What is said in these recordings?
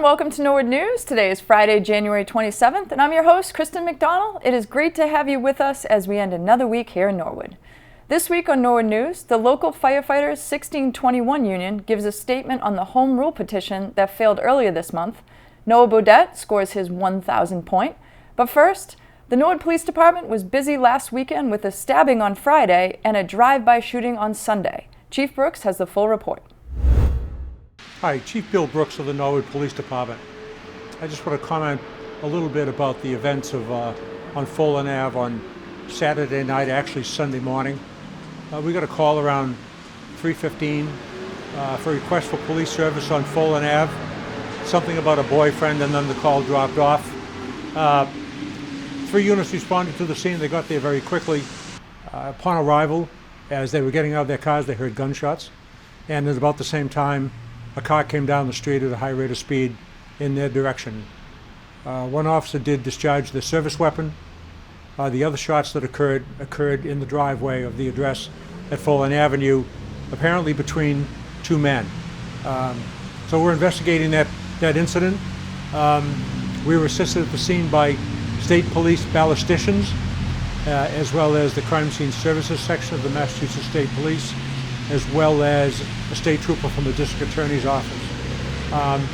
welcome to Norwood News. Today is Friday, January 27th, and I'm your host, Kristen McDonald. It is great to have you with us as we end another week here in Norwood. This week on Norwood News, the local firefighters 1621 union gives a statement on the home rule petition that failed earlier this month. Noah Bodette scores his 1,000th point. But first, the Norwood Police Department was busy last weekend with a stabbing on Friday and a drive-by shooting on Sunday. Chief Brooks has the full report. Hi, Chief Bill Brooks of the Norwood Police Department. I just want to comment a little bit about the events on Follen Ave on Saturday night, actually Sunday morning. We got a call around 3:15 for a request for police service on Follen Ave. Something about a boyfriend, and then the call dropped off. 3 units responded to the scene. They got there very quickly. Upon arrival, as they were getting out of their cars, they heard gunshots. And at about the same time, a car came down the street at a high rate of speed in their direction. One officer did discharge the service weapon. The other shots that occurred in the driveway of the address at Follen Avenue, apparently between 2 men. So we're investigating that incident. We were assisted at the scene by state police ballisticians, as well as the crime scene services section of the Massachusetts State Police, as well as a state trooper from the district attorney's office.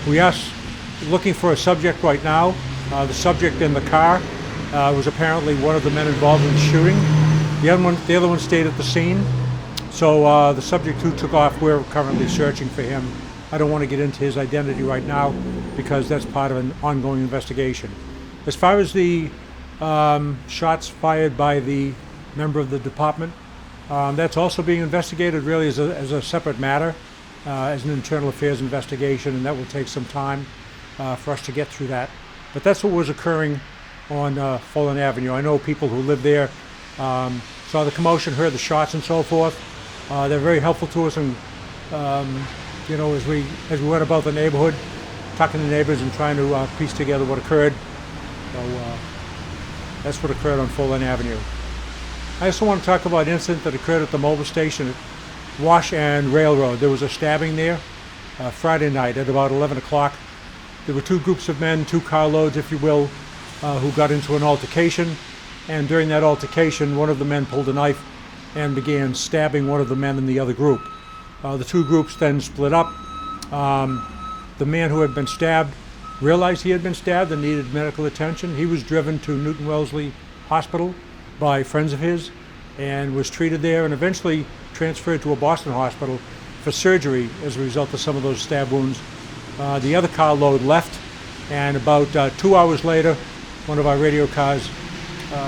We are looking for a subject right now. The subject in the car was apparently one of the men involved in the shooting. The other one stayed at the scene. So the subject who took off, we're currently searching for him. I don't want to get into his identity right now because that's part of an ongoing investigation. As far as the shots fired by the member of the department, that's also being investigated really as a separate matter, as an internal affairs investigation, and that will take some time for us to get through that. But that's what was occurring on Follen Avenue. I know people who live there saw the commotion, heard the shots and so forth. They're very helpful to us, and as we went about the neighborhood, talking to neighbors and trying to piece together what occurred. So that's what occurred on Follen Avenue. I also want to talk about an incident that occurred at the mobile station at Wash and Railroad. There was a stabbing there Friday night at about 11 o'clock. There were 2 groups of men, 2 carloads, if you will, who got into an altercation. And during that altercation, one of the men pulled a knife and began stabbing one of the men in the other group. The 2 groups then split up. The man who had been stabbed realized he had been stabbed and needed medical attention. He was driven to Newton Wellesley Hospital by friends of his and was treated there and eventually transferred to a Boston hospital for surgery as a result of some of those stab wounds. The other carload left, and about 2 hours later, one of our radio cars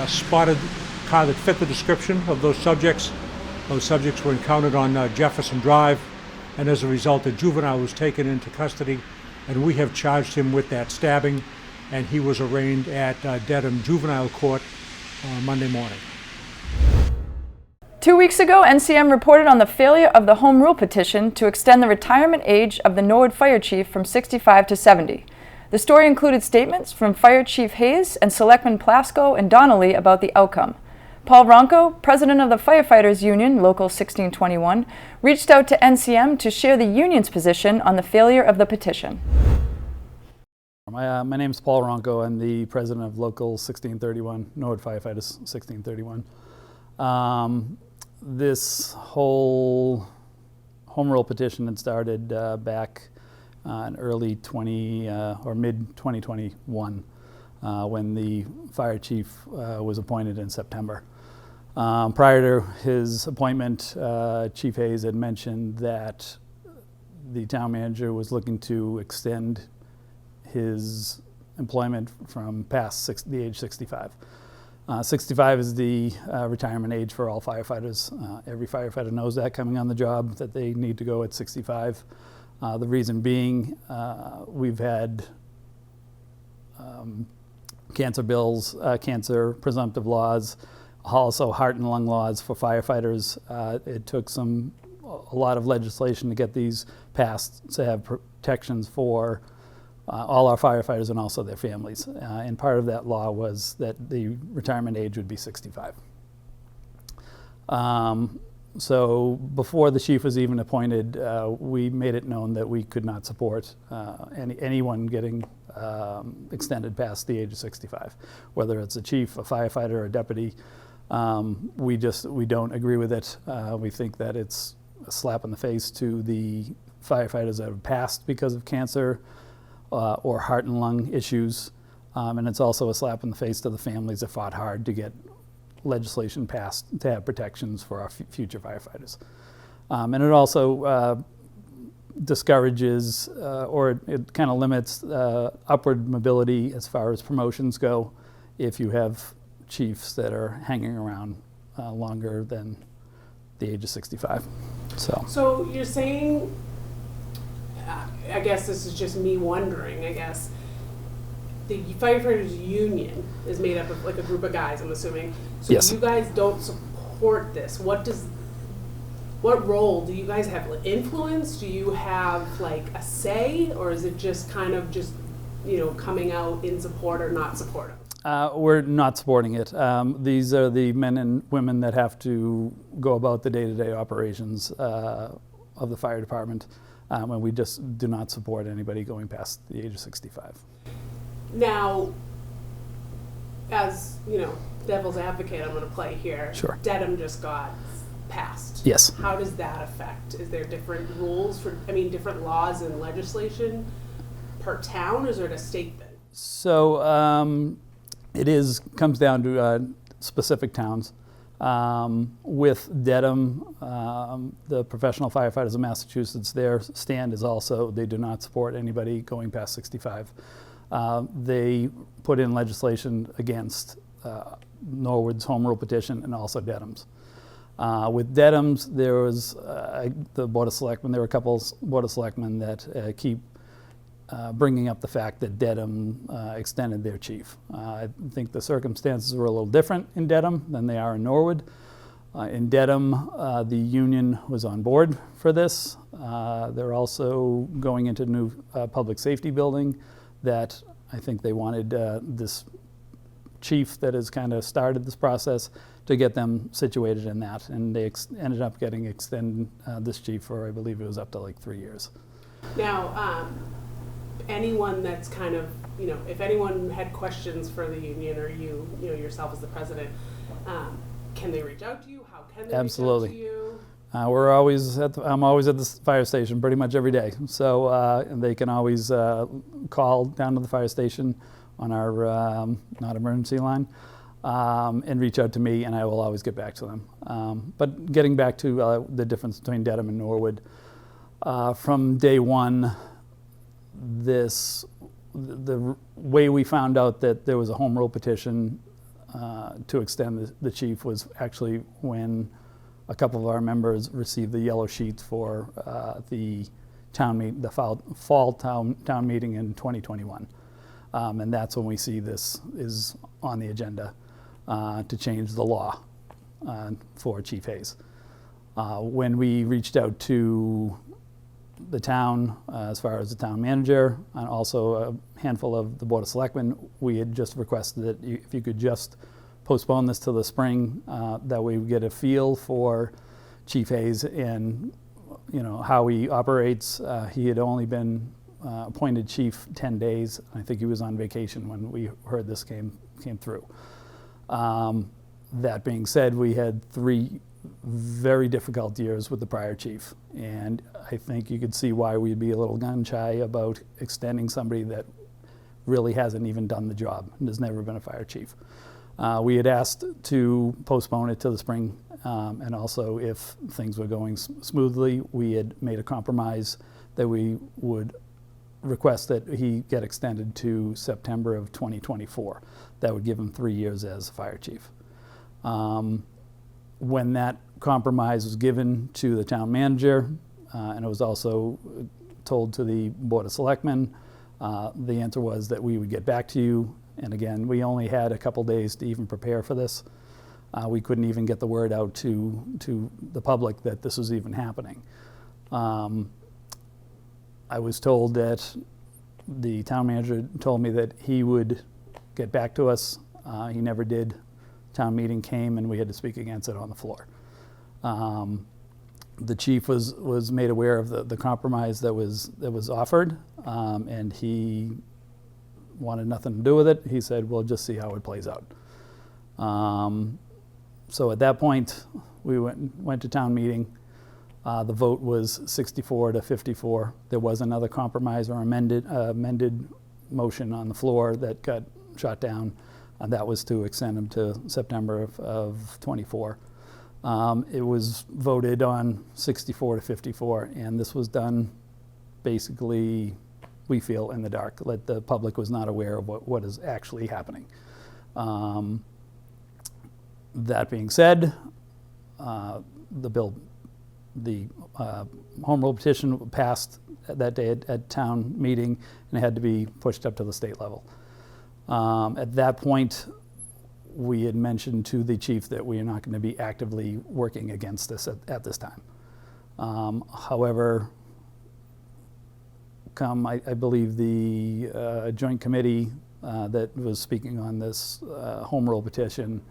spotted a car that fit the description of those subjects. Those subjects were encountered on Jefferson Drive, and as a result, a juvenile was taken into custody, and we have charged him with that stabbing, and he was arraigned at Dedham Juvenile Court Monday morning. 2 weeks ago, NCM reported on the failure of the home rule petition to extend the retirement age of the Norwood Fire Chief from 65 to 70. The story included statements from Fire Chief Hayes and Selectmen Plasko and Donnelly about the outcome. Paul Ronco, president of the Firefighters Union, Local 1621, reached out to NCM to share the union's position on the failure of the petition. My name is Paul Ronco. I'm the president of Local 1631, Norwood Firefighters 1631. This whole home rule petition had started back in early or mid 2021 when the fire chief was appointed in September. Prior to his appointment, Chief Hayes had mentioned that the town manager was looking to extend his employment from past the age 65. 65 is the retirement age for all firefighters. Every firefighter knows that coming on the job, that they need to go at 65. The reason being, we've had cancer bills, cancer presumptive laws, also heart and lung laws for firefighters. It took a lot of legislation to get these passed to have protections for all our firefighters and also their families. And part of that law was that the retirement age would be 65. So before the chief was even appointed, we made it known that we could not support anyone getting extended past the age of 65, whether it's a chief, a firefighter, or a deputy. We don't agree with it. We think that it's a slap in the face to the firefighters that have passed because of cancer or heart and lung issues. And it's also a slap in the face to the families that fought hard to get legislation passed to have protections for our future firefighters. And it also discourages or it kind of limits upward mobility as far as promotions go if you have chiefs that are hanging around longer than the age of 65. So you're saying, I guess this is just me wondering, I guess, the firefighters union is made up of like a group of guys, I'm assuming. So Yes. You guys don't support this. What role do you guys have? Like, influence? Do you have like a say, or is it just kind of just, coming out in support or not supportive? We're not supporting it. These are the men and women that have to go about the day-to-day operations of the fire department, and we just do not support anybody going past the age of 65. Now, as devil's advocate, I'm going to play here. Sure. Dedham just got passed. Yes. How does that affect? Is there different rules different laws and legislation per town, or is it a state thing? So it comes down to specific towns. With Dedham, the Professional Firefighters of Massachusetts, their stand is also they do not support anybody going past 65. They put in legislation against Norwood's home rule petition and also Dedham's. With Dedham's, there was the Board of Selectmen. There were a couple Board of Selectmen that keep bringing up the fact that Dedham extended their chief. I think the circumstances were a little different in Dedham than they are in Norwood. In Dedham, the union was on board for this. They're also going into a new public safety building that I think they wanted this chief that has kind of started this process to get them situated in that. And they ended up getting extended this chief for, I believe it was up to like 3 years. Now, anyone that's kind of, if anyone had questions for the union or you yourself as the president, can they reach out to you? How can they Absolutely. reach out to you? I'm always at the fire station pretty much every day. So and they can always call down to the fire station on our not emergency line and reach out to me, and I will always get back to them. But getting back to the difference between Dedham and Norwood, from day one, the way we found out that there was a home rule petition to extend the chief was actually when a couple of our members received the yellow sheets for the fall town meeting in 2021. And that's when we see this is on the agenda to change the law for Chief Hayes. When we reached out to the town, as far as the town manager, and also a handful of the Board of Selectmen, we had just requested that if you could just postpone this to the spring, that we would get a feel for Chief Hayes and how he operates. He had only been appointed chief 10 days. I think he was on vacation when we heard this came through. That being said, we had 3 very difficult years with the prior chief, and I think you could see why we'd be a little gun-shy about extending somebody that really hasn't even done the job and has never been a fire chief. We had asked to postpone it to the spring, and also if things were going smoothly, we had made a compromise that we would request that he get extended to September of 2024. That would give him 3 years as fire chief. When that compromise was given to the town manager, and it was also told to the Board of Selectmen, the answer was that we would get back to you. And again, we only had a couple days to even prepare for this. We couldn't even get the word out to the public that this was even happening. I was told that the town manager told me that he would get back to us. He never did. Town meeting came and we had to speak against it on the floor. The chief was made aware of the compromise that was offered, and he wanted nothing to do with it. He said, "We'll just see how it plays out." So at that point, we went to town meeting. The vote was 64 to 54. There was another compromise or amended motion on the floor that got shot down. That was to extend them to September of 24. It was voted on 64 to 54, and this was done basically, we feel, in the dark. The public was not aware of what is actually happening. That being said, the home rule petition passed that day at town meeting, and it had to be pushed up to the state level. At that point, we had mentioned to the chief that we are not going to be actively working against this at this time. However, I believe the joint committee that was speaking on this home rule petition,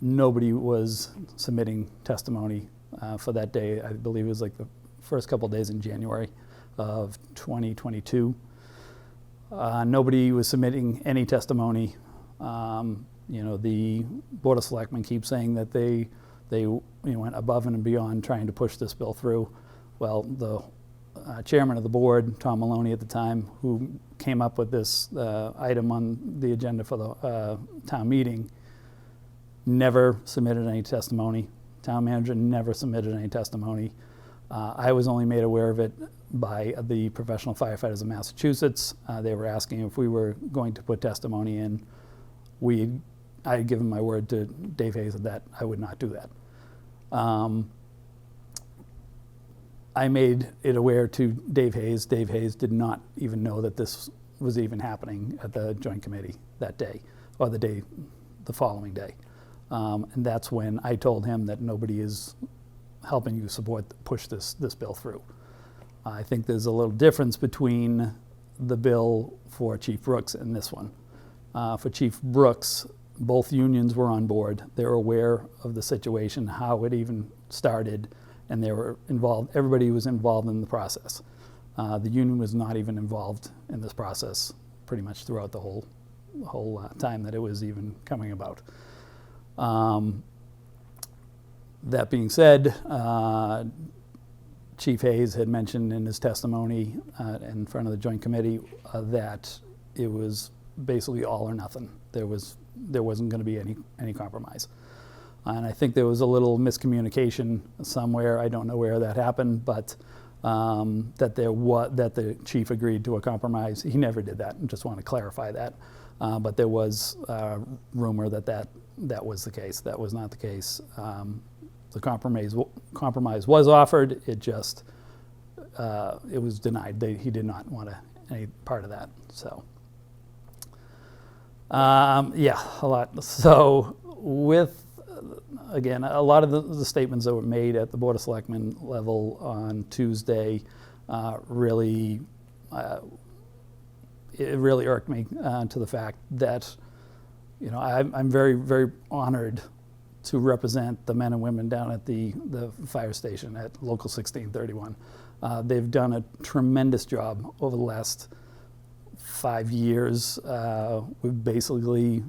nobody was submitting testimony for that day. I believe it was like the first couple of days in January of 2022. Nobody was submitting any testimony. The Board of Selectmen keep saying that they went above and beyond trying to push this bill through. Well, the chairman of the board, Tom Maloney at the time, who came up with this item on the agenda for the town meeting, never submitted any testimony. Town manager never submitted any testimony. I was only made aware of it by the Professional Firefighters of Massachusetts. They were asking if we were going to put testimony in. I had given my word to Dave Hayes that I would not do that. I made it aware to Dave Hayes. Dave Hayes did not even know that this was even happening at the joint committee that day, or the following day. And that's when I told him that nobody is helping you push this bill through. I think there's a little difference between the bill for Chief Brooks and this one. For Chief Brooks, both unions were on board. They were aware of the situation, how it even started, and they were involved. Everybody was involved in the process. The union was not even involved in this process pretty much throughout the whole time that it was even coming about. That being said, Chief Hayes had mentioned in his testimony in front of the joint committee that it was basically all or nothing. There wasn't going to be any compromise. And I think there was a little miscommunication somewhere. I don't know where that happened, but that the chief agreed to a compromise. He never did that. I just want to clarify that. But there was rumor that was the case. That was not the case. The compromise was offered. It just it was denied. He did not want any part of that. So yeah, a lot. So with again, a lot of the statements that were made at the Board of Selectmen level on Tuesday really irked me to the fact that I'm very, very honored to represent the men and women down at the fire station at Local 1631. They've done a tremendous job over the last 5 years. We've basically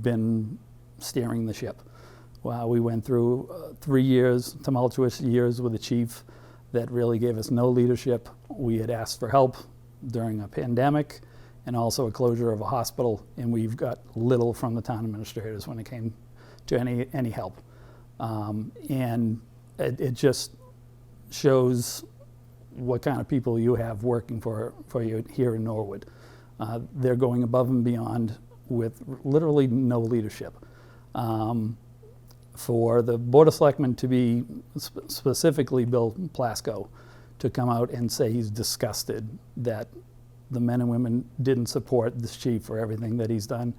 been steering the ship. We went through 3 years, tumultuous years with the chief that really gave us no leadership. We had asked for help during a pandemic and also a closure of a hospital, and we've got little from the town administrators when it came to any help. And it just shows what kind of people you have working for you here in Norwood. They're going above and beyond with literally no leadership. For the Board of Selectmen to be, specifically Bill Plasko, to come out and say he's disgusted that the men and women didn't support this chief for everything that he's done,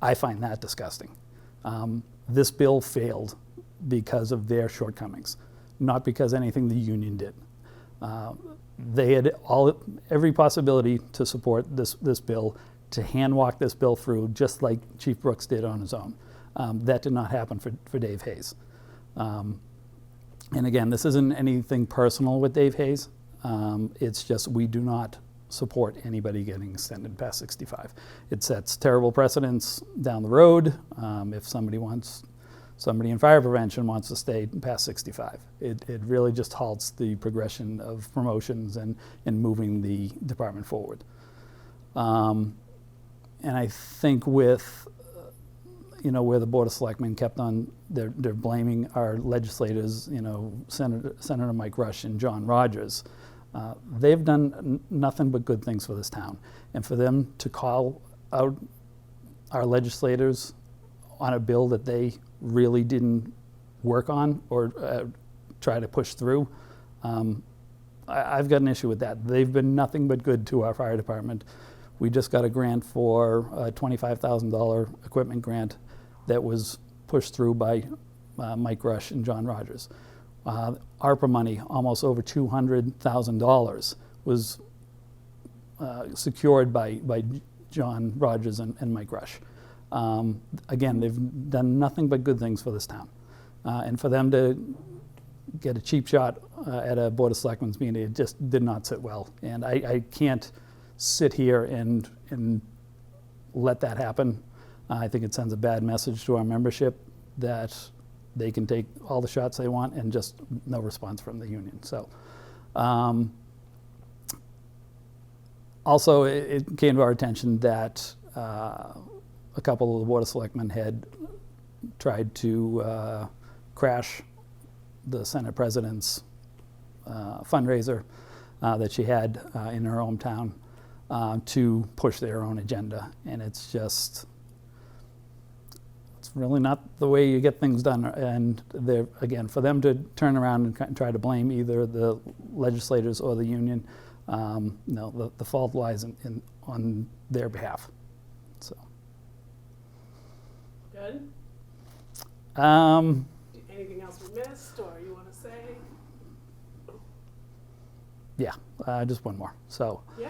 I find that disgusting. This bill failed because of their shortcomings, not because anything the union did. They had every possibility to support this bill, to hand walk this bill through, just like Chief Brooks did on his own. That did not happen for Dave Hayes. And again, this isn't anything personal with Dave Hayes. It's just we do not support anybody getting extended past 65. It sets terrible precedents down the road. If somebody in fire prevention wants to stay past 65, it really just halts the progression of promotions and moving the department forward. And I think with where the Board of Selectmen kept on, they're blaming our legislators, Senator Mike Rush and John Rogers. They've done nothing but good things for this town. And for them to call out our legislators on a bill that they really didn't work on or try to push through, I've got an issue with that. They've been nothing but good to our fire department. We just got a grant for a $25,000 equipment grant that was pushed through by Mike Rush and John Rogers. ARPA money, almost over $200,000, was secured by John Rogers and Mike Rush. Again, they've done nothing but good things for this town. And for them to get a cheap shot at a Board of Selectmen's meeting, it just did not sit well. And I can't sit here and let that happen. I think it sends a bad message to our membership that they can take all the shots they want and just no response from the union. So also it came to our attention that a couple of the Board of Selectmen had tried to crash the Senate President's fundraiser that she had in her hometown to push their own agenda. And it's really not the way you get things done. And again, for them to turn around and try to blame either the legislators or the union, the fault lies on their behalf. So. Good. Anything else we missed, or you want to say? Yeah, just one more. So. Yeah.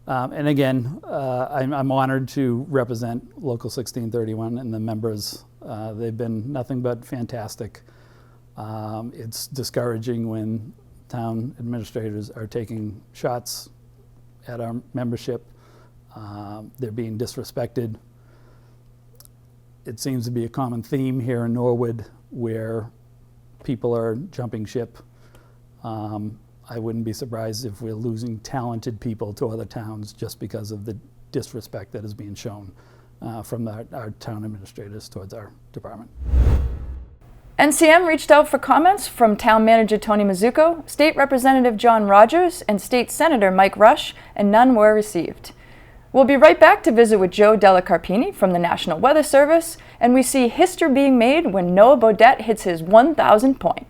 And again, I'm honored to represent Local 1631 and the members. They've been nothing but fantastic. It's discouraging when town administrators are taking shots at our membership. They're being disrespected. It seems to be a common theme here in Norwood where people are jumping ship. I wouldn't be surprised if we're losing talented people to other towns just because of the disrespect that is being shown from our town administrators towards our department. NCM reached out for comments from Town Manager Tony Mazzucco, State Representative John Rogers, and State Senator Mike Rush, and none were received. We'll be right back to visit with Joe Delacarpini from the National Weather Service, and we see history being made when Noah Bodette hits his 1,000th point.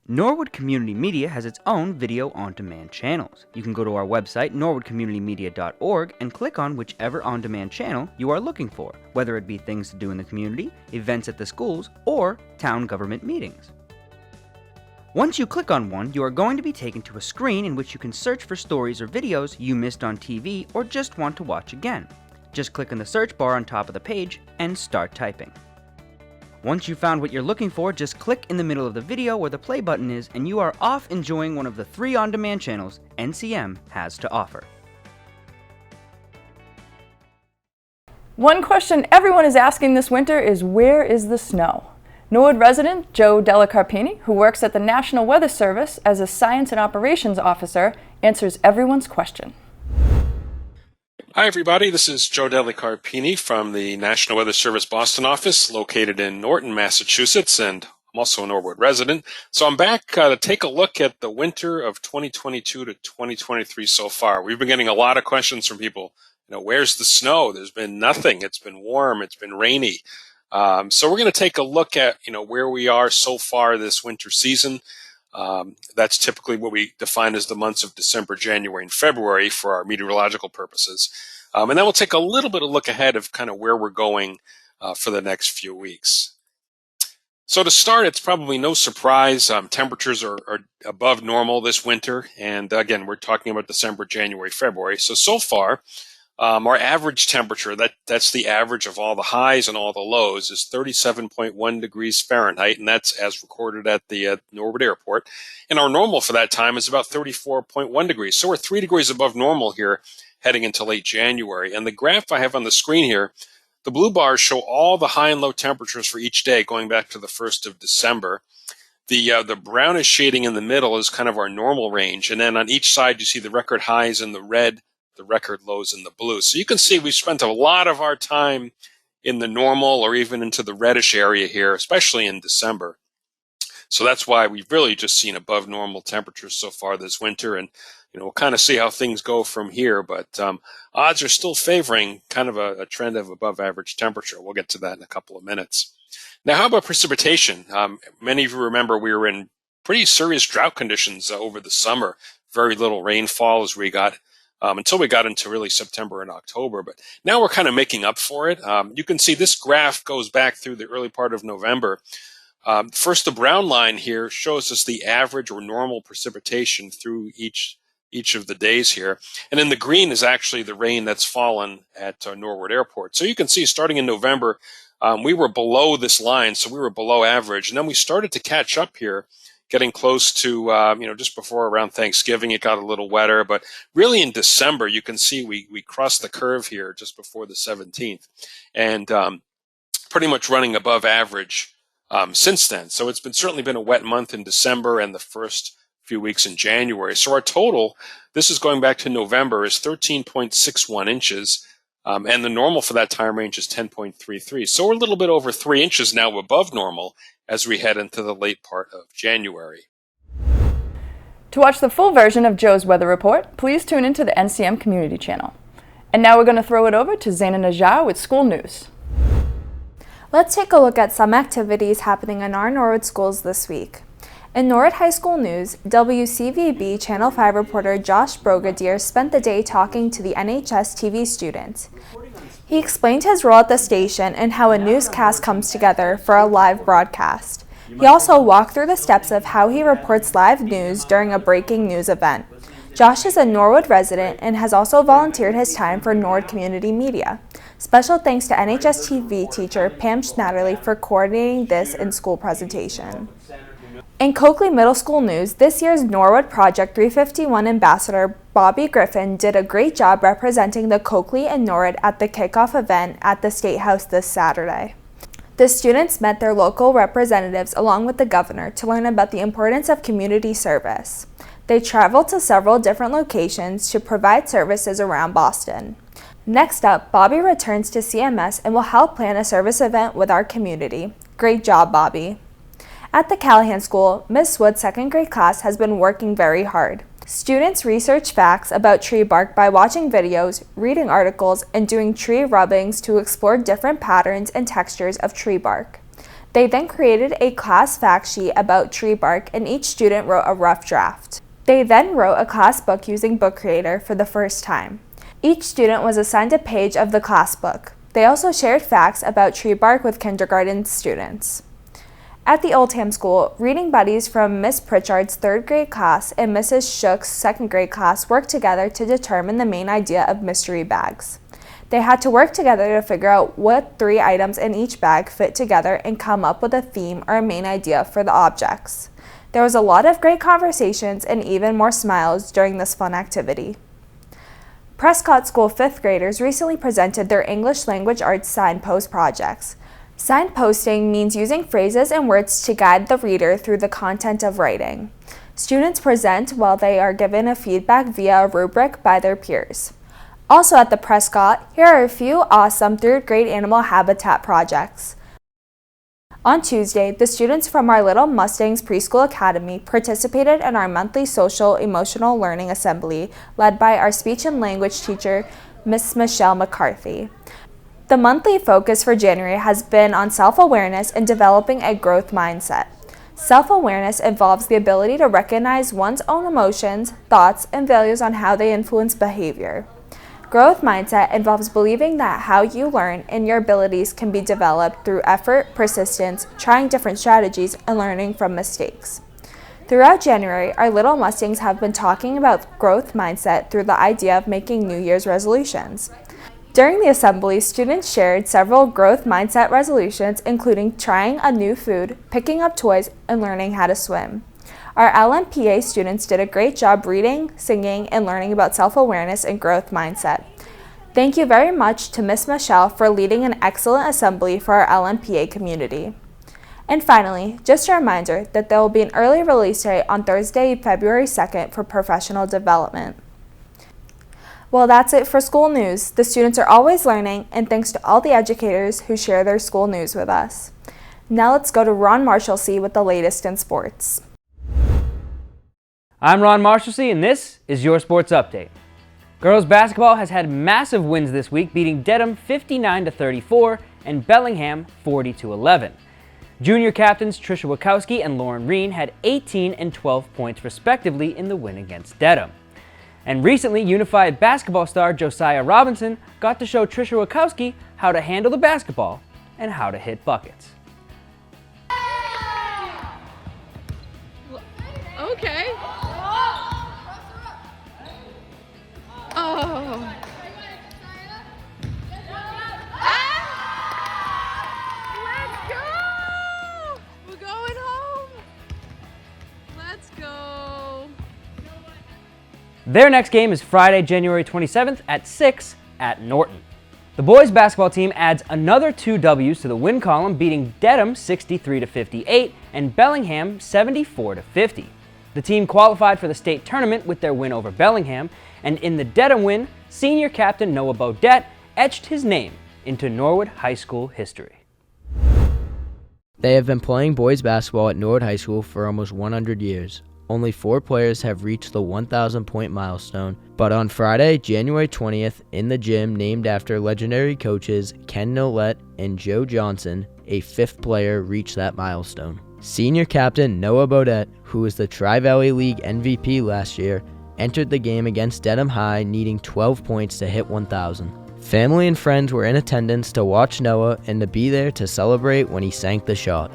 Norwood Community Media has its own video-on-demand channels. You can go to our website, norwoodcommunitymedia.org, and click on whichever on-demand channel you are looking for, whether it be things to do in the community, events at the schools, or town government meetings. Once you click on one, you are going to be taken to a screen in which you can search for stories or videos you missed on TV or just want to watch again. Just click on the search bar on top of the page and start typing. Once you've found what you're looking for, just click in the middle of the video where the play button is and you are off enjoying one of the 3 on-demand channels NCM has to offer. One question everyone is asking this winter is, where is the snow? Norwood resident Joe Delacarpini, who works at the National Weather Service as a Science and Operations Officer, answers everyone's question. Hi, everybody. This is Joe Delacarpini from the National Weather Service Boston office located in Norton, Massachusetts, and I'm also a Norwood resident. So I'm back to take a look at the winter of 2022 to 2023 so far. We've been getting a lot of questions from people. Where's the snow? There's been nothing. It's been warm. It's been rainy. So we're going to take a look at, where we are so far this winter season. That's typically what we define as the months of December, January, and February for our meteorological purposes. And then we'll take a little bit of look ahead of kind of where we're going for the next few weeks. So to start, it's probably no surprise. Temperatures are above normal this winter. And again, we're talking about December, January, February. So far, Our average temperature, that's the average of all the highs and all the lows, is 37.1 degrees Fahrenheit, and that's as recorded at the Norwood Airport. And our normal for that time is about 34.1 degrees. So we're 3 degrees above normal here heading into late January. And the graph I have on the screen here, the blue bars show all the high and low temperatures for each day going back to the 1st of December. The brownish shading in the middle is kind of our normal range. And then on each side, you see the record highs in the red, the record lows in the blue. So you can see we've spent a lot of our time in the normal or even into the reddish area here, especially in December. So that's why we've really just seen above normal temperatures so far this winter. And, we'll kind of see how things go from here. But odds are still favoring kind of a trend of above average temperature. We'll get to that in a couple of minutes. Now, how about precipitation? Many of you remember we were in pretty serious drought conditions over the summer. Very little rainfall as we got until we got into really September and October. But now we're kind of making up for it. You can see this graph goes back through the early part of November. First, the brown line here shows us the average or normal precipitation through each of the days here. And then the green is actually the rain that's fallen at Norwood Airport. So you can see starting in November, we were below this line, so we were below average. And then we started to catch up here, getting close to, just before around Thanksgiving, it got a little wetter. But really in December, you can see we crossed the curve here just before the 17th. And pretty much running above average since then. So it's certainly been a wet month in December and the first few weeks in January. So our total, this is going back to November, is 13.61 inches. And the normal for that time range is 10.33. So we're a little bit over 3 inches now above normal as we head into the late part of January. To watch the full version of Joe's weather report, please tune into the NCM Community Channel. And now we're going to throw it over to Zaina Najjar with school news. Let's take a look at some activities happening in our Norwood schools this week. In Norwood High School news, WCVB Channel 5 reporter Josh Brogadier spent the day talking to the NHS TV students. He explained his role at the station and how a newscast comes together for a live broadcast. He also walked through the steps of how he reports live news during a breaking news event. Josh is a Norwood resident and has also volunteered his time for Norwood Community Media. Special thanks to NHS TV teacher Pam Schnatterly for coordinating this in-school presentation. In Coakley Middle School news, this year's Norwood Project 351 ambassador Bobby Griffin did a great job representing the Coakley and Norwood at the kickoff event at the State House this Saturday. The students met their local representatives along with the governor to learn about the importance of community service. They traveled to several different locations to provide services around Boston. Next up, Bobby returns to CMS and will help plan a service event with our community. Great job, Bobby. At the Callahan School, Miss Wood's second grade class has been working very hard. Students research facts about tree bark by watching videos, reading articles, and doing tree rubbings to explore different patterns and textures of tree bark. They then created a class fact sheet about tree bark, and each student wrote a rough draft. They then wrote a class book using Book Creator for the first time. Each student was assigned a page of the class book. They also shared facts about tree bark with kindergarten students. At the Oldham School, reading buddies from Miss Pritchard's third grade class and Mrs. Shook's second grade class worked together to determine the main idea of mystery bags. They had to work together to figure out what 3 items in each bag fit together and come up with a theme or a main idea for the objects. There was a lot of great conversations and even more smiles during this fun activity. Prescott School 5th graders recently presented their English Language Arts signpost projects. Signposting means using phrases and words to guide the reader through the content of writing. Students present while they are given a feedback via a rubric by their peers. Also at the Prescott, here are a few awesome 3rd grade animal habitat projects. On Tuesday, the students from our Little Mustangs Preschool Academy participated in our monthly social emotional learning assembly led by our speech and language teacher, Miss Michelle McCarthy. The monthly focus for January has been on self-awareness and developing a growth mindset. Self-awareness involves the ability to recognize one's own emotions, thoughts, and values on how they influence behavior. Growth mindset involves believing that how you learn and your abilities can be developed through effort, persistence, trying different strategies, and learning from mistakes. Throughout January, our Little Mustangs have been talking about growth mindset through the idea of making New Year's resolutions. During the assembly, students shared several growth mindset resolutions, including trying a new food, picking up toys, and learning how to swim. Our LMPA students did a great job reading, singing, and learning about self-awareness and growth mindset. Thank you very much to Ms. Michelle for leading an excellent assembly for our LMPA community. And finally, just a reminder that there will be an early release date on Thursday, February 2nd for professional development. Well, that's it for school news. The students are always learning, and thanks to all the educators who share their school news with us. Now let's go to Ron Marshalsea with the latest in sports. I'm Ron Marshalsea, and this is your sports update. Girls basketball has had massive wins this week, beating Dedham 59-34 and Bellingham 40-11. Junior captains Trisha Wachowski and Lauren Reen had 18 and 12 points respectively in the win against Dedham. And recently, Unified basketball star Josiah Robinson got to show Trisha Wachowski how to handle the basketball and how to hit buckets. Okay. Oh. Let's go! We're going home. Let's go. Their next game is Friday, January 27th at 6 at Norton. The boys basketball team adds another 2 W's to the win column, beating Dedham 63-58 and Bellingham 74-50. The team qualified for the state tournament with their win over Bellingham, and in the Dedham win, senior captain Noah Bodette etched his name into Norwood High School history. They have been playing boys basketball at Norwood High School for almost 100 years. Only 4 players have reached the 1,000-point milestone, but on Friday, January 20th, in the gym named after legendary coaches Ken Nolet and Joe Johnson, a 5th player reached that milestone. Senior captain Noah Bodette, who was the Tri-Valley League MVP last year, entered the game against Dedham High needing 12 points to hit 1,000. Family and friends were in attendance to watch Noah and to be there to celebrate when he sank the shot.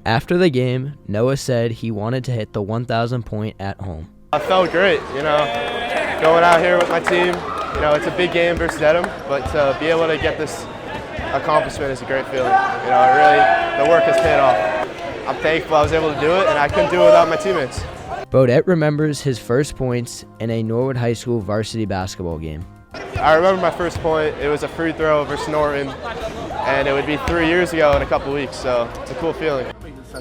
After the game, Noah said he wanted to hit the 1,000 point at home. I felt great, going out here with my team. It's a big game versus Dedham, but to be able to get this accomplishment is a great feeling. The work has paid off. I'm thankful I was able to do it, and I couldn't do it without my teammates. Bodette remembers his first points in a Norwood High School varsity basketball game. I remember my first point. It was a free throw versus Norton, and it would be 3 years ago in a couple weeks, so it's a cool feeling. I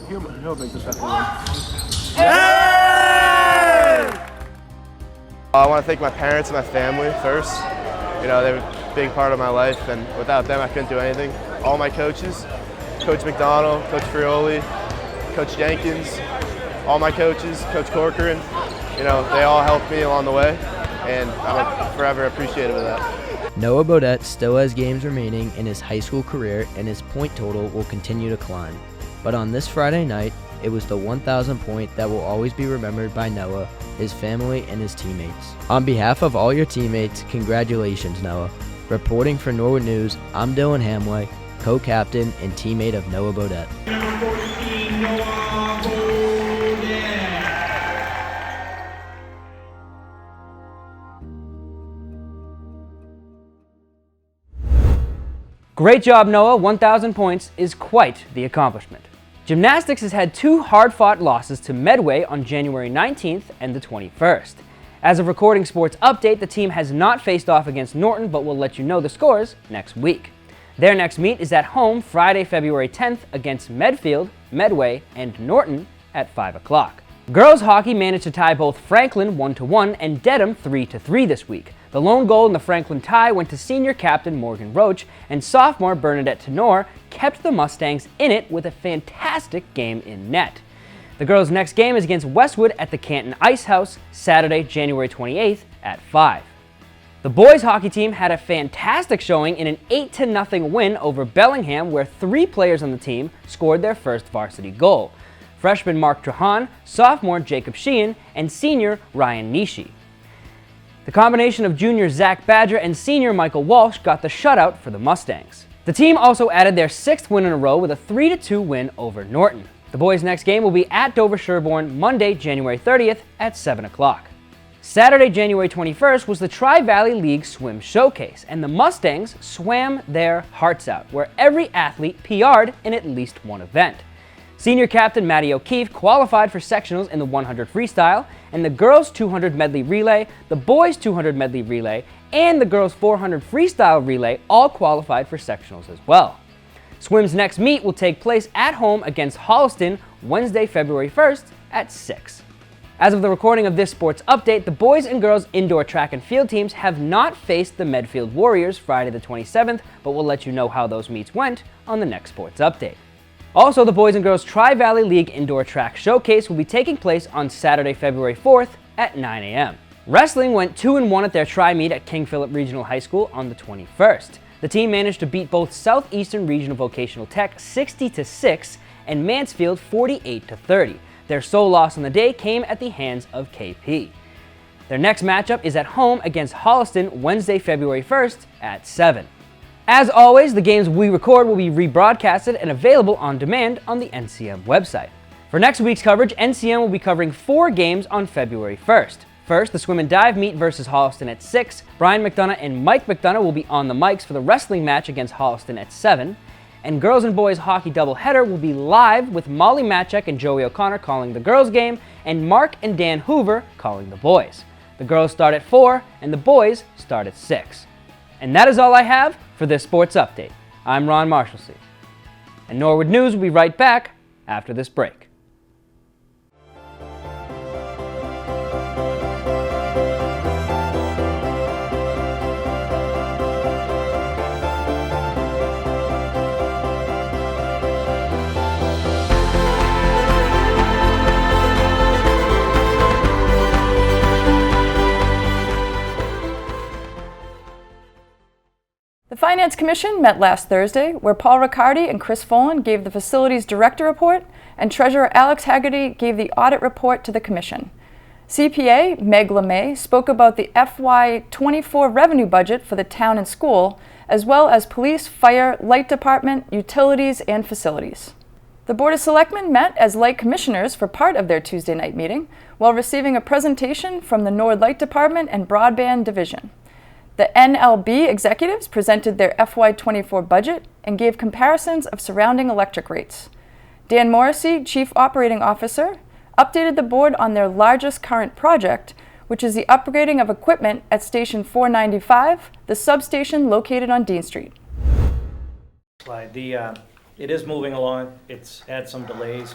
want to thank my parents and my family first. They're a big part of my life, and without them I couldn't do anything. All my coaches, Coach McDonald, Coach Frioli, Coach Jenkins, all my coaches, Coach Corcoran, they all helped me along the way, and I'm forever appreciative of that. Noah Bodette still has games remaining in his high school career, and his point total will continue to climb. But on this Friday night, it was the 1,000 point that will always be remembered by Noah, his family, and his teammates. On behalf of all your teammates, congratulations, Noah. Reporting for Norwood News, I'm Dylan Hamway, co-captain and teammate of Noah Bodette. Number 14, Noah Bodette. Great job, Noah. 1,000 points is quite the accomplishment. Gymnastics has had 2 hard-fought losses to Medway on January 19th and the 21st. As of recording Sports Update, the team has not faced off against Norton, but will let you know the scores next week. Their next meet is at home Friday, February 10th against Medfield, Medway, and Norton at 5 o'clock. Girls hockey managed to tie both Franklin 1-1 and Dedham 3-3 this week. The lone goal in the Franklin tie went to senior captain Morgan Roach, and sophomore Bernadette Tenor kept the Mustangs in it with a fantastic game in net. The girls' next game is against Westwood at the Canton Ice House, Saturday, January 28th at 5. The boys' hockey team had a fantastic showing in an 8-0 win over Bellingham, where 3 players on the team scored their first varsity goal. Freshman Mark Trahan, sophomore Jacob Sheehan, and senior Ryan Nishi. The combination of junior Zach Badger and senior Michael Walsh got the shutout for the Mustangs. The team also added their 6th win in a row with a 3-2 win over Norton. The boys' next game will be at Dover Sherborne Monday, January 30th at 7 o'clock. Saturday, January 21st was the Tri-Valley League Swim Showcase, and the Mustangs swam their hearts out, where every athlete PR'd in at least one event. Senior captain Maddie O'Keefe qualified for sectionals in the 100 freestyle, and the girls' 200 medley relay, the boys' 200 medley relay, and the girls' 400 freestyle relay all qualified for sectionals as well. Swim's next meet will take place at home against Holliston Wednesday, February 1st at 6. As of the recording of this sports update, the boys and girls indoor track and field teams have not faced the Medfield Warriors Friday the 27th, but we'll let you know how those meets went on the next sports update. Also, the boys and girls Tri-Valley League Indoor Track Showcase will be taking place on Saturday, February 4th at 9 a.m. Wrestling went 2-1 at their tri-meet at King Philip Regional High School on the 21st. The team managed to beat both Southeastern Regional Vocational Tech 60-6 and Mansfield 48-30. Their sole loss on the day came at the hands of KP. Their next matchup is at home against Holliston Wednesday, February 1st at 7. As always, the games we record will be rebroadcasted and available on demand on the NCM website. For next week's coverage, NCM will be covering 4 games on February 1st. First, the swim and dive meet versus Holliston at 6. Brian McDonough and Mike McDonough will be on the mics for the wrestling match against Holliston at 7. And girls and boys hockey doubleheader will be live with Molly Matchek and Joey O'Connor calling the girls' game and Mark and Dan Hoover calling the boys. The girls start at 4 and the boys start at 6. And that is all I have for this sports update. I'm Ron Marshalsea. And Norwood News will be right back after this break. The Finance Commission met last Thursday, where Paul Riccardi and Chris Folan gave the Facilities Director report, and Treasurer Alex Haggerty gave the audit report to the Commission. CPA Meg LeMay spoke about the FY24 revenue budget for the town and school, as well as police, fire, light department, utilities, and facilities. The Board of Selectmen met as light commissioners for part of their Tuesday night meeting, while receiving a presentation from the Norwood Light Department and Broadband Division. The NLB executives presented their FY24 budget and gave comparisons of surrounding electric rates. Dan Morrissey, Chief Operating Officer, updated the board on their largest current project, which is the upgrading of equipment at Station 495, the substation located on Dean Street. It is moving along. It's had some delays,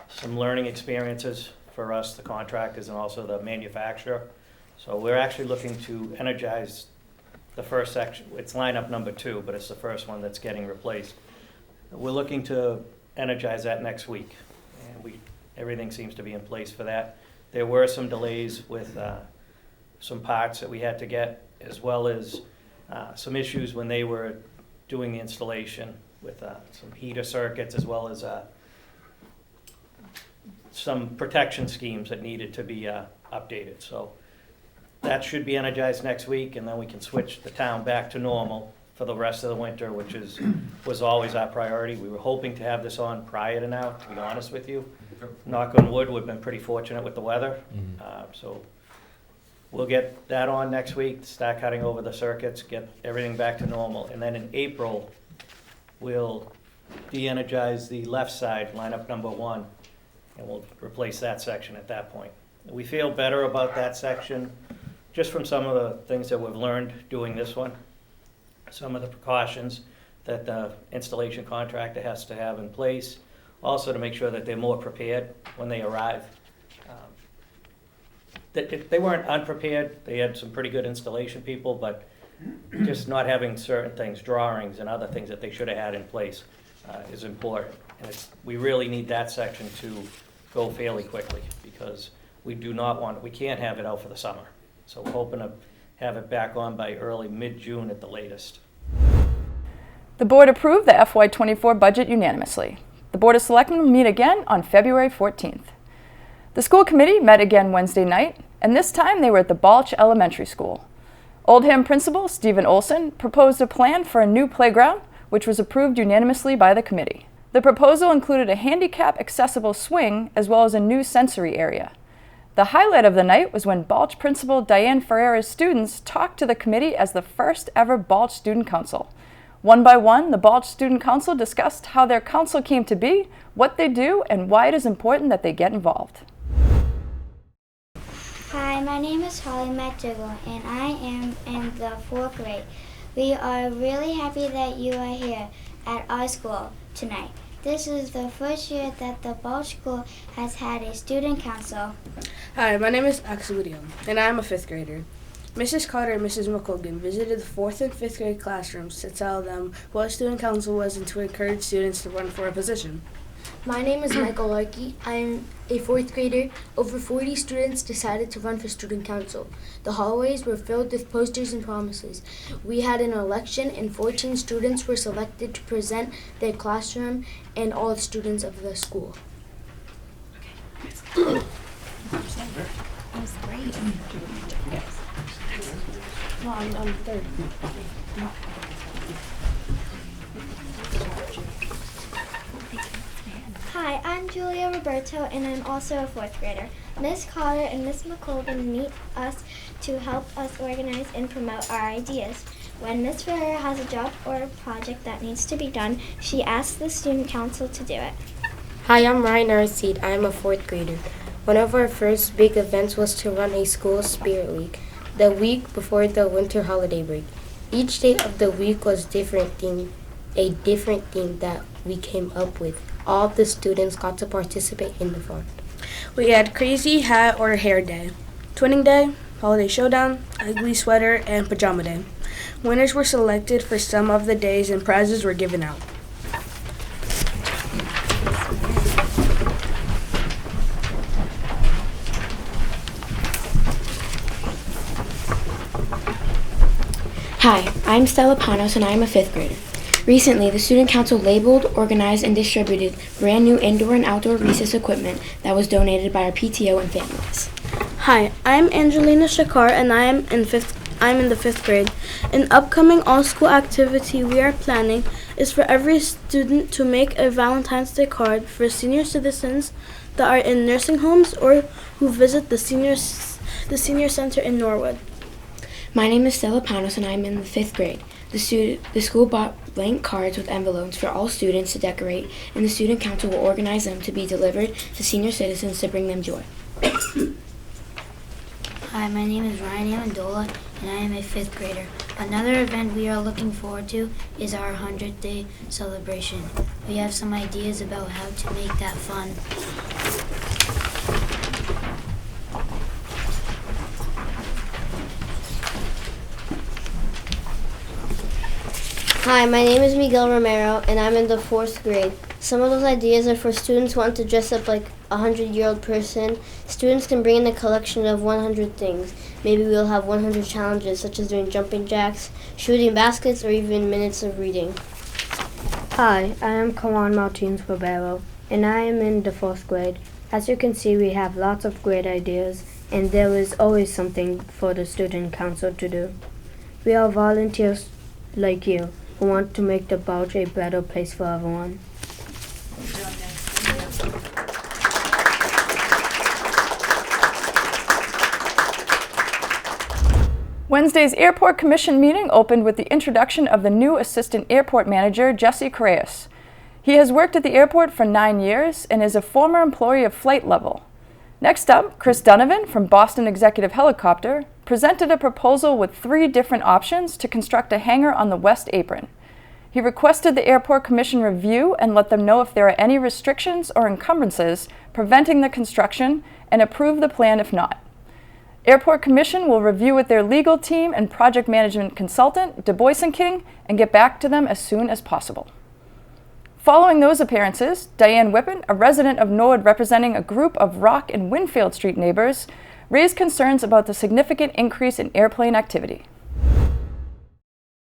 some learning experiences for us, the contractors, and also the manufacturer. So we're actually looking to energize the first section. It's lineup number 2, but it's the first one that's getting replaced. We're looking to energize that next week, and everything seems to be in place for that. There were some delays with some parts that we had to get, as well as some issues when they were doing the installation with some heater circuits, as well as some protection schemes that needed to be updated. So that should be energized next week, and then we can switch the town back to normal for the rest of the winter, which was always our priority. We were hoping to have this on prior to now, to be honest with you. Knock on wood, we've been pretty fortunate with the weather. So we'll get that on next week, start cutting over the circuits, get everything back to normal. And then in April, we'll de-energize the left side, lineup number 1, and we'll replace that section at that point. We feel better about that section just from some of the things that we've learned doing this one. Some of the precautions that the installation contractor has to have in place. Also to make sure that they're more prepared when they arrive. They weren't unprepared. They had some pretty good installation people, but just not having certain things, drawings and other things that they should have had in place is important. And we really need that section to go fairly quickly because we can't have it out for the summer. So we're hoping to have it back on by early mid-June at the latest. The board approved the FY24 budget unanimously. The Board of Selectmen will meet again on February 14th. The school committee met again Wednesday night, and this time they were at the Balch Elementary School. Oldham principal Stephen Olson proposed a plan for a new playground, which was approved unanimously by the committee. The proposal included a handicap-accessible swing as well as a new sensory area. The highlight of the night was when Balch principal Diane Ferreira's students talked to the committee as the first ever Balch Student Council. One by one, the Balch Student Council discussed how their council came to be, what they do, and why it is important that they get involved. Hi, my name is Holly McDougall, and I am in the 4th grade. We are really happy that you are here at our school tonight. This is the first year that the Balch School has had a student council. Hi, my name is Axel William, and I am a 5th grader. Mrs. Carter and Mrs. McColgan visited the 4th and 5th grade classrooms to tell them what a student council was and to encourage students to run for a position. My name is Michael Larkey. I'm a 4th grader. Over 40 students decided to run for student council. The hallways were filled with posters and promises. We had an election and 14 students were selected to present their classroom and all the students of the school. That was great. No, I'm 3rd. Hi, I'm Julia Roberto, and I'm also a 4th grader. Miss Carter and Miss McColgan meet us to help us organize and promote our ideas. When Miss Ferreira has a job or a project that needs to be done, she asks the student council to do it. Hi, I'm Ryan Arseed. I am a 4th grader. One of our first big events was to run a school spirit week, the week before the winter holiday break. Each day of the week was a different theme that we came up with. All the students got to participate in the fun. We had Crazy Hat or Hair Day, Twinning Day, Holiday Showdown, Ugly Sweater, and Pajama Day. Winners were selected for some of the days and prizes were given out. Hi, I'm Stella Panos and I am a 5th grader. Recently, the Student Council labeled, organized, and distributed brand new indoor and outdoor recess equipment that was donated by our PTO and families. Hi, I'm Angelina Shakar and I'm in the 5th grade. An upcoming all-school activity we are planning is for every student to make a Valentine's Day card for senior citizens that are in nursing homes or who visit the senior center in Norwood. My name is Stella Panos and I'm in the 5th grade. The school bought blank cards with envelopes for all students to decorate, and the Student Council will organize them to be delivered to senior citizens to bring them joy. Hi, my name is Ryan Amendola, and I am a 5th grader. Another event we are looking forward to is our 100th Day celebration. We have some ideas about how to make that fun. Hi, my name is Miguel Romero, and I'm in the 4th grade. Some of those ideas are for students who want to dress up like a 100-year-old person. Students can bring in a collection of 100 things. Maybe we'll have 100 challenges, such as doing jumping jacks, shooting baskets, or even minutes of reading. Hi, I am Kawan Martins Barbero, and I am in the 4th grade. As you can see, we have lots of great ideas, and there is always something for the student council to do. We are volunteers like you who want to make the Balch a better place for everyone. Wednesday's Airport Commission meeting opened with the introduction of the new Assistant Airport Manager, Jesse Correas. He has worked at the airport for 9 years and is a former employee of Flight Level. Next up, Chris Donovan from Boston Executive Helicopter presented a proposal with 3 different options to construct a hangar on the west apron. He requested the Airport Commission review and let them know if there are any restrictions or encumbrances preventing the construction and approve the plan if not. Airport Commission will review with their legal team and project management consultant, Du Bois & King, and get back to them as soon as possible. Following those appearances, Diane Whippen, a resident of Norwood representing a group of Rock and Winfield Street neighbors, raised concerns about the significant increase in airplane activity.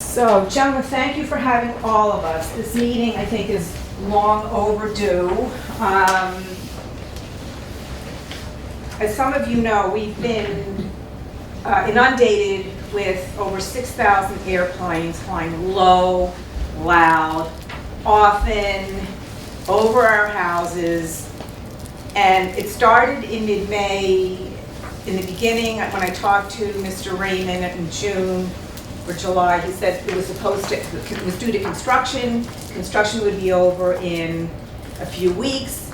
So, gentlemen, thank you for having all of us. This meeting, I think, is long overdue. As some of you know, we've been inundated with over 6,000 airplanes flying low, loud, often over our houses. And it started in mid-May. In the beginning, when I talked to Mr. Raymond in June or July, he said it was due to construction. Construction would be over in a few weeks,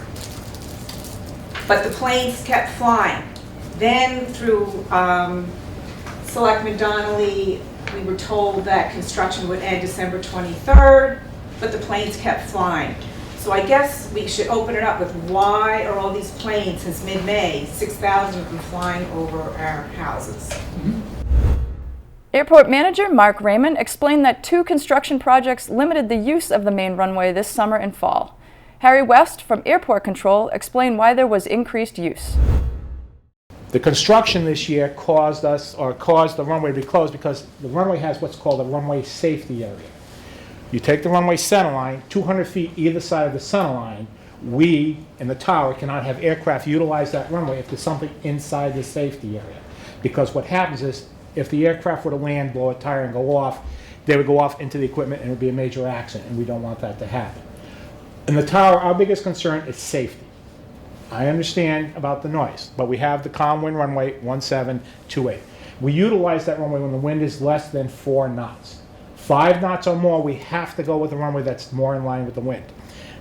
but the planes kept flying. Then through Selectman Donnelly, we were told that construction would end December 23rd, but the planes kept flying. So I guess we should open it up with why are all these planes since mid-May, 6,000 of them flying over our houses. Airport manager Mark Raymond explained that 2 construction projects limited the use of the main runway this summer and fall. Harry West from Airport Control explained why there was increased use. The construction this year caused the runway to be closed because the runway has what's called a runway safety area. You take the runway center line, 200 feet either side of the center line. We in the tower cannot have aircraft utilize that runway if there's something inside the safety area. Because what happens is, if the aircraft were to land, blow a tire, and go off, they would go off into the equipment and it would be a major accident, and we don't want that to happen. In the tower, our biggest concern is safety. I understand about the noise, but we have the calm wind runway 1728. We utilize that runway when the wind is less than 4 knots. 5 knots or more, we have to go with a runway that's more in line with the wind.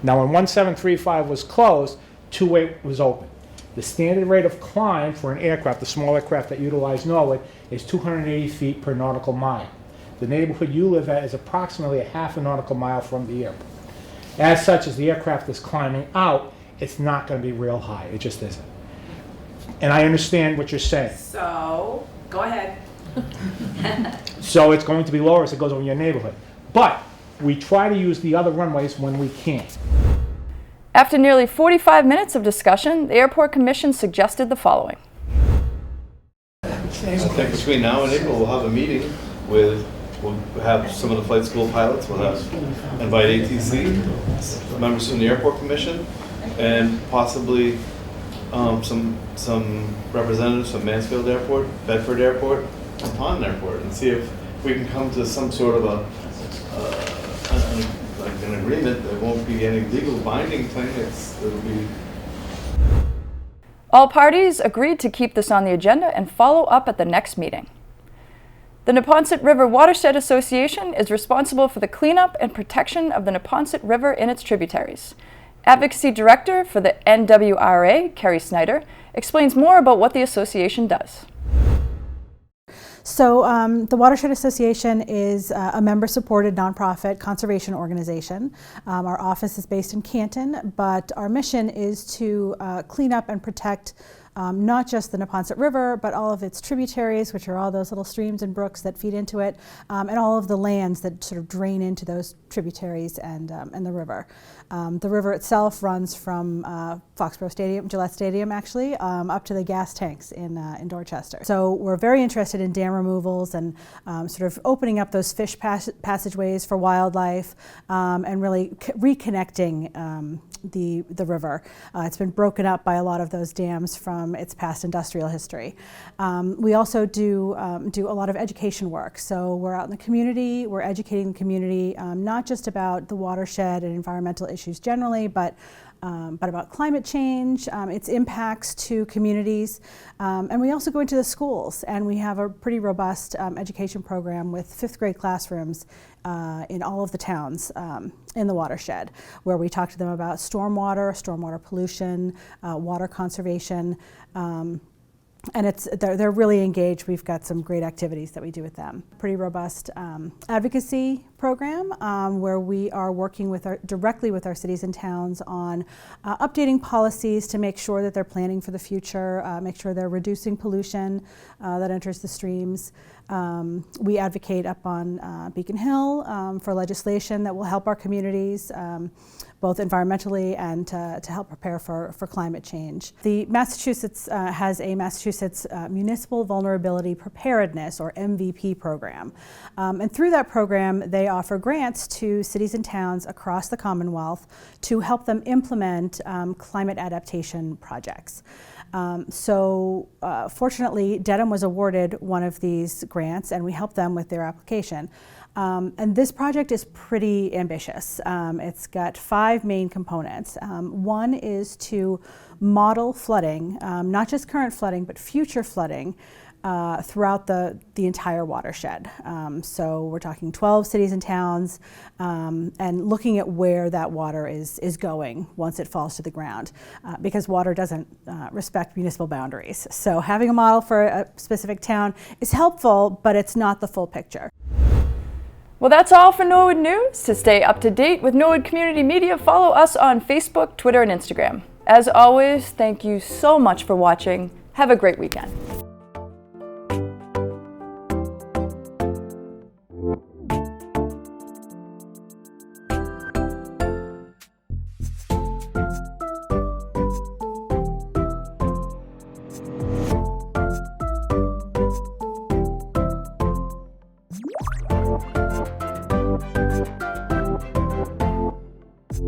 Now, when 1735 was closed, 28 was open. The standard rate of climb for an aircraft, the small aircraft that utilize Norwood, is 280 feet per nautical mile. The neighborhood you live at is approximately a half a nautical mile from the airport. As such, as the aircraft is climbing out, it's not going to be real high. It just isn't. And I understand what you're saying. So, go ahead. So it's going to be lower as it goes over your neighborhood. But we try to use the other runways when we can. After nearly 45 minutes of discussion, the Airport Commission suggested the following. I think between now and April we'll have a meeting we'll have some of the flight school pilots, we'll invite ATC, members from the Airport Commission, and possibly some representatives from Mansfield Airport, Bedford Airport, and Taunton Airport, and see if we can come to some sort of an agreement. There won't be any legal binding thing. It'll be. All parties agreed to keep this on the agenda and follow up at the next meeting. The Neponset River Watershed Association is responsible for the cleanup and protection of the Neponset River and its tributaries. Advocacy Director for the NWRA, Kerry Snyder, explains more about what the association does. So the Watershed Association is a member-supported nonprofit conservation organization. Our office is based in Canton, but our mission is to clean up and protect not just the Neponset River, but all of its tributaries, which are all those little streams and brooks that feed into it, and all of the lands that sort of drain into those tributaries and the river. The river itself runs from Foxborough Stadium, Gillette Stadium actually, up to the gas tanks in Dorchester. So we're very interested in dam removals and sort of opening up those fish passageways for wildlife and really reconnecting the river. It's been broken up by a lot of those dams from its past industrial history. We also do a lot of education work. So we're out in the community, we're educating the community, not just about the watershed and environmental issues generally, but about climate change, its impacts to communities. And we also go into the schools, and we have a pretty robust education program with 5th grade classrooms in all of the towns in the watershed, where we talk to them about stormwater pollution, water conservation, and they're really engaged. We've got some great activities that we do with them. Pretty robust advocacy program where we are working directly with our cities and towns on updating policies to make sure that they're planning for the future, make sure they're reducing pollution that enters the streams. We advocate up on Beacon Hill for legislation that will help our communities, both environmentally and to help prepare for climate change. The Massachusetts has a Massachusetts Municipal Vulnerability Preparedness, or MVP program. And through that program, they offer grants to cities and towns across the Commonwealth to help them implement climate adaptation projects. Fortunately, Dedham was awarded one of these grants, and we helped them with their application. And this project is pretty ambitious. It's got 5 main components. One is to model flooding, not just current flooding, but future flooding throughout the entire watershed. So we're talking 12 cities and towns, and looking at where that water is going once it falls to the ground, because water doesn't respect municipal boundaries. So having a model for a specific town is helpful, but it's not the full picture. Well, that's all for Norwood News. To stay up to date with Norwood Community Media, follow us on Facebook, Twitter, and Instagram. As always, thank you so much for watching. Have a great weekend.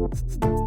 Thank you.